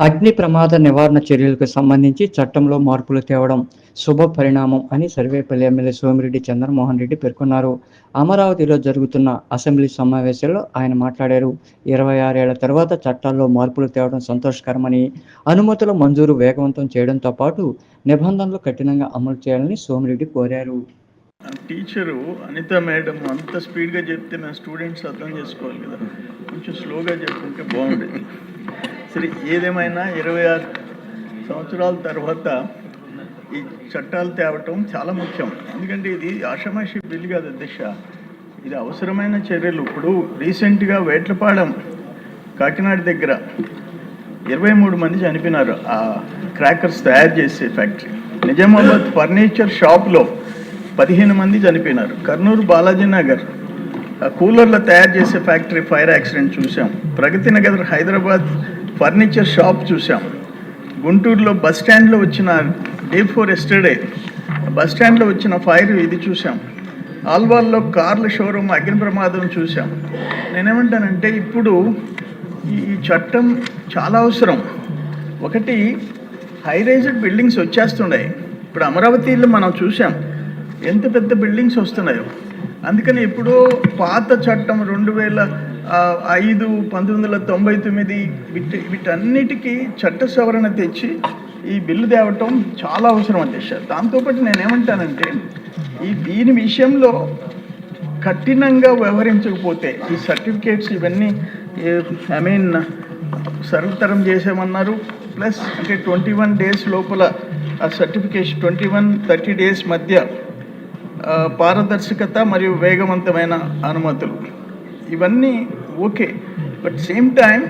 అగ్ని ప్రమాద నివారణ చర్యలకు సంబంధించి చట్టంలో మార్పులు తేవడం శుభ పరిణామం అని సర్వేపల్లి ఎమ్మెల్యే సోమిరెడ్డి చంద్రమోహన్ రెడ్డి పేర్కొన్నారు. అమరావతిలో జరుగుతున్న అసెంబ్లీ సమావేశంలో ఆయన మాట్లాడారు. 26 ఏళ్ల తర్వాత చట్టాల్లో మార్పులు తేవడం సంతోషకరమని, అనుమతుల మంజూరు వేగవంతం చేయడంతో పాటు నిబంధనలు కఠినంగా అమలు చేయాలని సోమిరెడ్డి కోరారు. టీచరు అనిత మేడం అంత స్పీడ్గా చెప్తే నా స్టూడెంట్స్ అర్థం చేసుకోవాలి కదా, కొంచెం స్లోగా చెప్పుకుంటే బాగుండేది. సరే, ఏదేమైనా 26 సంవత్సరాల తర్వాత ఈ చట్టాలు తేవటం చాలా ముఖ్యం. ఎందుకంటే ఇది ఆషామాషి బిల్లు కాదు అధ్యక్ష, ఇది అవసరమైన చర్యలు. ఇప్పుడు రీసెంట్గా వేట్లపాలెం కాకినాడ దగ్గర 23 మంది చనిపోయినారు ఆ క్రాకర్స్ తయారు చేసే ఫ్యాక్టరీ. నిజామాబాద్ ఫర్నిచర్ షాప్లో 15 మంది చనిపోయినారు. కర్నూలు బాలాజీ నగర్ కూలర్ల తయారు చేసే ఫ్యాక్టరీ ఫైర్ యాక్సిడెంట్ చూసాం. ప్రగతి నగర్ హైదరాబాద్ ఫర్నిచర్ షాప్ చూసాం. గుంటూరులో బస్ స్టాండ్లో వచ్చిన డే ఫోర్ ఎస్టర్డే బస్ స్టాండ్లో వచ్చిన ఫైర్ ఇది చూసాం. ఆల్వాల్లో కార్ల షోరూమ్ అగ్ని ప్రమాదం చూసాం. నేనేమంటానంటే ఇప్పుడు ఈ చట్టం చాలా అవసరం. ఒకటి, హై రైజ్డ్ బిల్డింగ్స్ వచ్చేస్తున్నాయి. ఇప్పుడు అమరావతిలో మనం చూసాం ఎంత పెద్ద బిల్డింగ్స్ వస్తున్నాయో. అందుకని ఎప్పుడో పాత చట్టం 2005, 1999 వీటన్నిటికీ చట్ట సవరణ తెచ్చి ఈ బిల్లు తేవటం చాలా అవసరం అధ్యక్ష. దాంతోపాటు నేనేమంటానంటే దీని విషయంలో కఠినంగా వ్యవహరించకపోతే ఈ సర్టిఫికేట్స్ ఇవన్నీ సరళతరం చేసామన్నారు. ప్లస్ అంటే 21 డేస్ లోపల ఆ సర్టిఫికేషన్ 21-30 డేస్ మధ్య పారదర్శకత మరియు వేగవంతమైన అనుమతులు ఇవన్నీ okay. But same time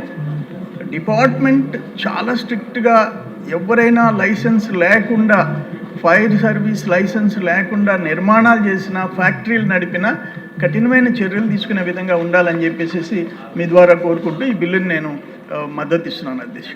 department చాలా స్ట్రిక్ట్గా ఎవరైనా లైసెన్స్ లేకుండా, ఫైర్ సర్వీస్ లైసెన్స్ లేకుండా నిర్మాణాలు చేసిన, ఫ్యాక్టరీలు నడిపిన కఠినమైన చర్యలు తీసుకునే విధంగా ఉండాలని చెప్పేసి మీ ద్వారా కోరుకుంటూ ఈ బిల్లుని నేను మద్దతు ఇస్తున్నాను అధ్యక్ష.